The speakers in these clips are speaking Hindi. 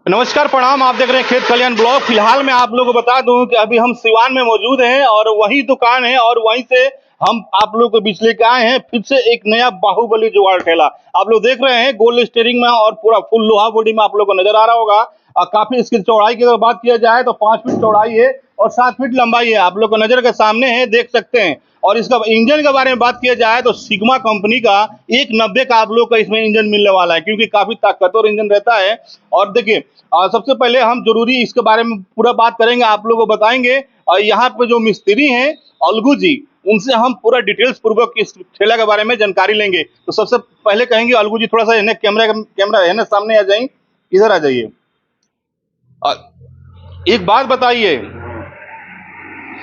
नमस्कार, प्रणाम। आप देख रहे हैं खेत कल्याण ब्लॉग। फिलहाल मैं आप लोगों को बता दूं कि अभी हम सिवान में मौजूद हैं और वही दुकान है और वहीं से हम आप लोगों को बीच लेके आए हैं फिर से एक नया बाहुबली जुगाड़ ठेला। आप लोग देख रहे हैं गोल्ड स्टीयरिंग में और पूरा फुल लोहा बॉडी में आप लोग को नजर आ रहा होगा। और काफी इसकी चौड़ाई की अगर बात किया जाए तो 5 फीट चौड़ाई है और 7 फीट लंबाई है। आप लोग को नजर के सामने है, देख सकते हैं। और इसका इंजन के बारे में बात किया जाए तो सिग्मा कंपनी का 190 का आप लोग का इसमें इंजन मिलने वाला है, क्योंकि काफी ताकतवर इंजन रहता है। और देखिए, सबसे पहले हम जरूरी इसके बारे में पूरा बात करेंगे, आप लोगों को बताएंगे। और यहाँ पे जो मिस्त्री हैं अलगू जी, उनसे हम पूरा डिटेल्स पूर्वक इस ठेला के बारे में जानकारी लेंगे। तो सबसे पहले कहेंगे अलगू जी, थोड़ा सा इन्हें कैमरा है ना, सामने आ जाइए, इधर आ जाइए। एक बात बताइए,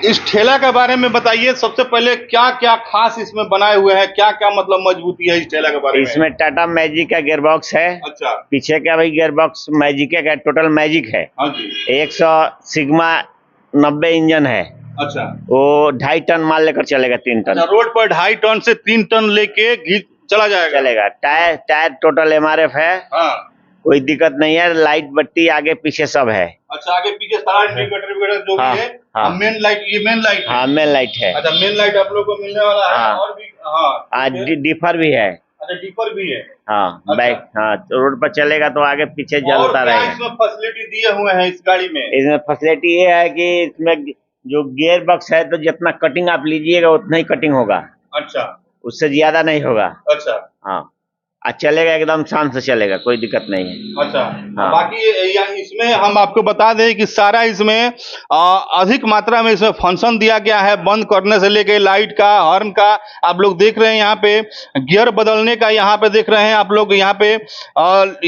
इस ठेला के बारे में बताइए। सबसे पहले क्या क्या खास इसमें बनाए हुए हैं, क्या क्या मतलब मजबूती है इस ठेला के बारे में? इसमें टाटा मैजिक का गियर बॉक्स है। अच्छा। पीछे का भी गियर बॉक्स मैजिक का टोटल मैजिक है। हाँ जी। 100 सिग्मा 90 इंजन है। अच्छा। वो 2.5 टन माल लेकर चलेगा, 3 टन। अच्छा, रोड पर 2.5 टन से 3 टन लेके चला जाएगा। चलेगा। टायर टोटल MRF है। हाँ। कोई दिक्कत नहीं है। लाइट बत्ती आगे पीछे सब है। अच्छा, आगे पीछे सारा इंडिकेटर वगैरह जो भी है। हाँ। मेन लाइट, ये मेन लाइट है। हाँ, मेन लाइट है। अच्छा, मेन लाइट आप लोग को मिलने वाला है। हाँ। और भी हाँ, डिफर भी है। अच्छा, डिपर भी है। हाँ। अच्छा। बैक, हाँ, तो रोड पर चलेगा तो आगे पीछे और जलता क्या रहेगा। इसमें फैसिलिटी दिए हुए हैं इस गाड़ी में? इसमें फैसिलिटी ये है कि इसमें जो गियर बॉक्स है तो जितना कटिंग आप लीजिएगा उतना ही कटिंग होगा, अच्छा। उससे ज्यादा नहीं होगा। अच्छा। हाँ, चलेगा एकदम शांत से चलेगा, कोई दिक्कत नहीं है। अच्छा। हाँ। बाकी इसमें हम आपको बता दें कि सारा इसमें अधिक मात्रा में इसमें फंक्शन दिया गया है, बंद करने से लेके लाइट का, हॉर्न का। आप लोग देख रहे हैं यहाँ पे गियर बदलने का, यहाँ पे देख रहे हैं आप लोग, यहाँ पे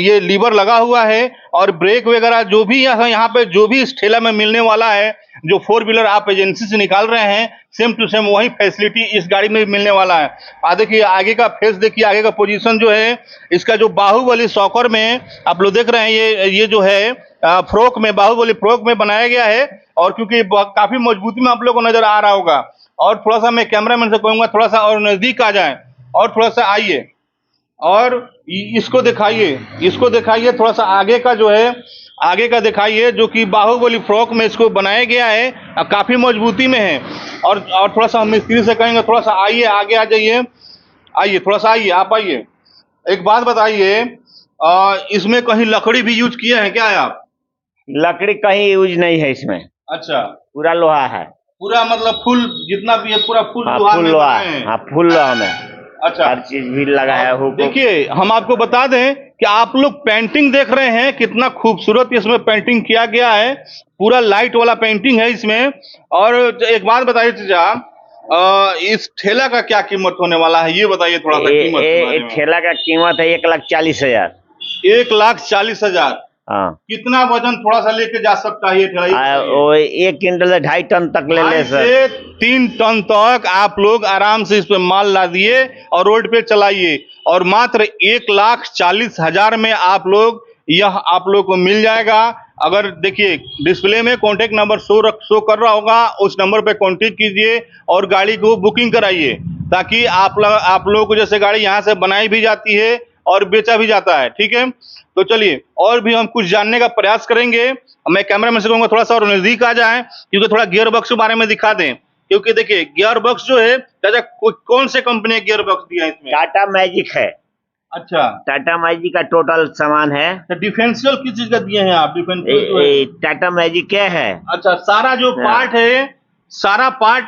ये लीवर लगा हुआ है। और ब्रेक वगैरह जो भी यहाँ पे जो भी इस ठेला में मिलने वाला है, जो 4 व्हीलर आप एजेंसी से निकाल रहे हैं, सेम टू सेम वही फैसिलिटी इस गाड़ी में मिलने वाला है। देखिए आगे का फेस, देखिए आगे का पोजीशन जो है इसका, जो बाहुबली सॉकर में आप लोग देख रहे हैं, ये जो है फ्रोक में, बाहुबली फ्रोक में बनाया गया है। और क्योंकि काफी मजबूती में आप लोग को नजर आ रहा होगा। और थोड़ा सा मैं कैमरामैन से कहूंगा थोड़ा सा और नजदीक आ जाए और थोड़ा सा आइए और इसको दिखाइए थोड़ा सा आगे का जो है, आगे का दिखाइए, जो कि बाहुबली फ्रॉक में इसको बनाया गया है। काफी मजबूती में है। और थोड़ा सा हम मिस्त्री से कहेंगे थोड़ा सा आइए, आगे आ जाइए, आइए थोड़ा सा आइए, आप आइए। एक बात बताइए, इसमें कहीं लकड़ी भी यूज किए हैं क्या आप? लकड़ी कहीं यूज नहीं है इसमें। अच्छा, पूरा लोहा है। पूरा मतलब फुल जितना भी है पूरा फुल हाँ, लोहा फुल में लोहा। बनाए हैं। हाँ, फुल लोहा में अच्छा, हर चीज भी लगा है। हुक। देखिए हम आपको बता दें कि आप लोग पेंटिंग देख रहे हैं, कितना खूबसूरत इसमें पेंटिंग किया गया है। पूरा लाइट वाला पेंटिंग है इसमें। और एक बात बताइए चाचा, इस ठेला का क्या कीमत होने वाला है, ये बताइए थोड़ा सा कीमत के बारे में। ठेला का कीमत है 1,40,000। 1,40,000। हाँ। कितना वजन थोड़ा सा लेके जा सकता है ये ठेला? वो 1 क्विंटल से 2.5 टन तक ले ले सर। 3 टन तक आप लोग आराम से इस पे माल लादिए और रोड पे चलाइए। और मात्र 1,40,000 में आप लोग आप लोग को मिल जाएगा। अगर देखिए डिस्प्ले में कॉन्टेक्ट नंबर शो कर रहा होगा, उस नंबर पे कॉन्टेक्ट कीजिए और गाड़ी को बुकिंग कराइए, ताकि आप लोगों को, जैसे गाड़ी यहाँ से बनाई भी जाती है और बेचा भी जाता है। ठीक है, तो चलिए और भी हम कुछ जानने का प्रयास करेंगे। मैं कैमरामैन से कहूंगा थोड़ा सा और नजदीक आ जाए, क्योंकि थोड़ा गियर बॉक्स के बारे में दिखा दें। क्योंकि देखिए गियर बॉक्स जो है चाचा, कौन से कंपनी गियर बॉक्स दिया है इसमें? टाटा मैजिक है। अच्छा, टाटा मैजिक का टोटल सामान है। तो डिफरेंशियल किस चीज का दिए हैं आप? डिफरेंशियल टाटा मैजिक क्या है? अच्छा, सारा जो पार्ट है, सारा पार्ट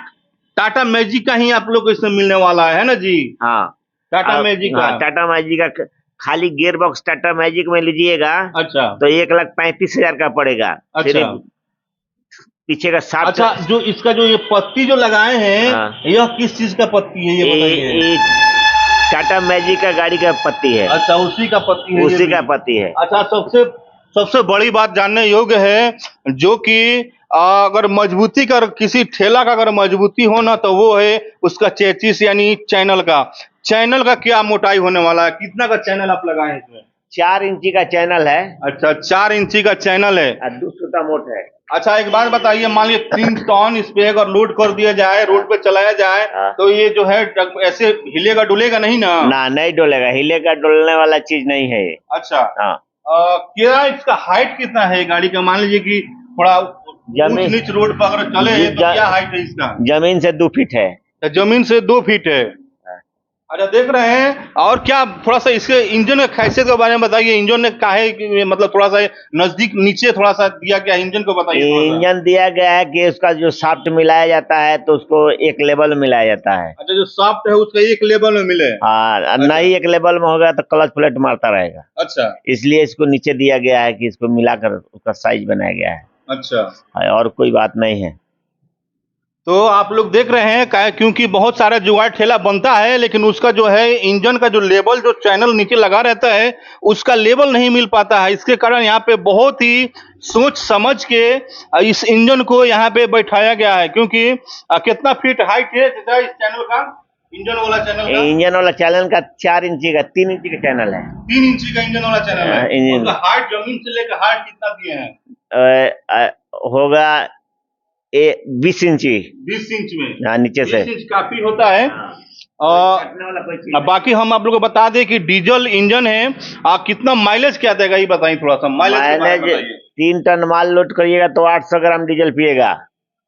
टाटा मैजिक का ही आप लोग को इसमें मिलने वाला है ना जी? हाँ, टाटा मैजिक का। टाटा मैजिक का खाली गियर बॉक्स टाटा मैजिक में लीजिएगा। अच्छा, तो 1,35,000 का पड़ेगा। अच्छा, पीछे का 7। अच्छा, जो इसका जो ये पत्ती जो लगाए हैं, यह किस चीज का पत्ती है, ये बताइए। टाटा मैजिक का गाड़ी का पत्ती है। अच्छा, उसी का पत्ती है? उसी का पत्ती है। अच्छा, सबसे बड़ी बात जानने योग्य है, जो कि अगर मजबूती का, किसी ठेला का अगर मजबूती हो ना, तो वो है उसका चेचिस, यानी चैनल का क्या मोटाई होने वाला है? कितना का चैनल आप लगाए हैं इसमें? 4 इंची का चैनल है। अच्छा, 4 इंची का चैनल है। 2 सूता मोट है। अच्छा, एक बात बताइए, मान लीजिए 3 टन इस पे अगर लोड कर दिया जाए, रोड पे चलाया जाए, तो ये जो है ऐसे हिलेगा डुलेगा नहीं ना? ना, नहीं डोलेगा। हिलेगा डोलने वाला चीज नहीं है ये। अच्छा। हाँ। क्या इसका हाइट कितना है गाड़ी का? मान लीजिए कि थोड़ा ऊंच नीच रोड पर अगर चले तो क्या हाइट है इसका? जमीन से 2 फीट है। जमीन से 2 फीट है। अच्छा, देख रहे हैं। और क्या थोड़ा सा इसके इंजन की खासियत के बारे में बताइए। इंजन ने काहे मतलब थोड़ा सा नजदीक नीचे थोड़ा सा दिया गया, इंजन को बताइए। इंजन दिया गया है कि उसका जो शाफ्ट मिलाया जाता है तो उसको एक लेवल में मिलाया जाता है। अच्छा, जो शाफ्ट है उसका एक लेवल में मिले। हाँ, अच्छा। नहीं एक लेवल में होगा तो क्लच प्लेट मारता रहेगा। अच्छा, इसलिए इसको नीचे दिया गया है कि इसको मिलाकर उसका साइज बनाया गया है। अच्छा, और कोई बात नहीं है। तो आप लोग देख रहे हैं क्योंकि बहुत सारा जुगाड़ ठेला बनता है, लेकिन उसका जो है इंजन का जो लेवल, जो चैनल नीचे लगा रहता है, उसका लेवल नहीं मिल पाता है। इसके कारण यहाँ पे बहुत ही सोच समझ के इस इंजन को यहाँ पे बैठाया गया है। क्योंकि कितना फीट हाइट है इस चैनल का, इंजन वाला चैनल का? इंजन वाला चैनल का 4 इंची का 3 इंची का चैनल है। 3 इंची का इंजन वाला चैनल है। इंजन हाइट जमीन से लेकर हाइट कितना दिए हैं? होगा 20 इंची। 20 इंच में? हाँ, नीचे से 20 इंच काफी होता है। बाकी हम आप लोगों को बता दें कि डीजल इंजन है। कितना माइलेज क्या देगा ये बताइए थोड़ा सा। माइलेज 3 टन माल लोड करिएगा तो 800 ग्राम डीजल पिएगा।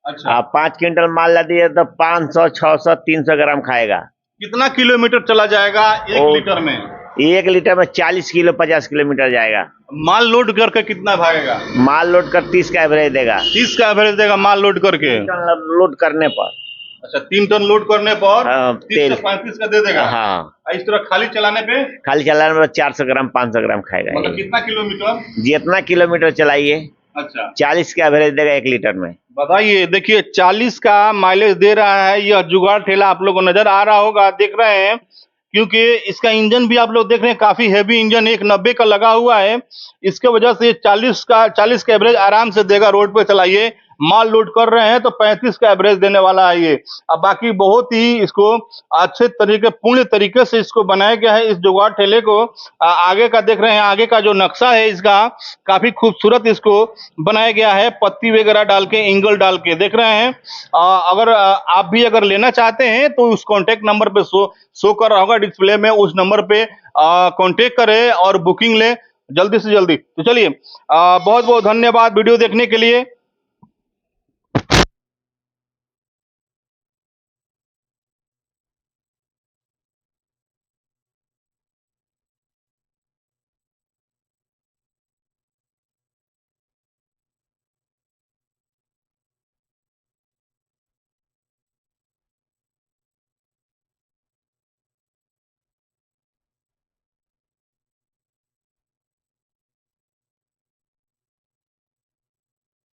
अच्छा, 5 क्विंटल माल लदिए तो 500, 600, 300 ग्राम खाएगा। कितना किलोमीटर चला जाएगा 1 लीटर में? 1 लीटर में 40 किलो 50 किलोमीटर जाएगा। माल लोड करके कितना भागेगा? माल लोड कर 30 का एवरेज देगा। 30 का एवरेज देगा माल लोड करके? लोड करने पर। अच्छा, 3 टन लोड करने पर 30 तेल से 35 का दे देगा। हाँ। इस तरह खाली चलाने पे? खाली चलाने में 400 ग्राम 500 ग्राम खाएगा। मतलब कितना किलोमीटर? जितना किलोमीटर चलाइए। अच्छा, 40 का एवरेज देगा 1 लीटर में। बताइए, देखिए 40 का माइलेज दे रहा है। यह जुगाड़ ठेला आप लोग को नजर आ रहा होगा, देख रहे हैं। क्योंकि इसका इंजन भी आप लोग देख रहे हैं, काफी हैवी इंजन 190 का लगा हुआ है। इसके वजह से 40 का एवरेज आराम से देगा। रोड पे चलाइए, माल लोड कर रहे हैं तो 35 का एवरेज देने वाला है ये। अब बाकी बहुत ही इसको अच्छे तरीके, पूर्ण तरीके से इसको बनाया गया है इस जुगाड़ ठेले को। आगे का देख रहे हैं, आगे का जो नक्शा है इसका काफी खूबसूरत इसको बनाया गया है। पत्ती वगैरह डाल के, एंगल डाल के देख रहे हैं। अगर आप भी अगर लेना चाहते हैं तो उस कॉन्टेक्ट नंबर पे शो कर रहा होगा डिस्प्ले में, उस नंबर पे कॉन्टेक्ट करें और बुकिंग लें जल्दी से जल्दी। तो चलिए, बहुत बहुत धन्यवाद वीडियो देखने के लिए।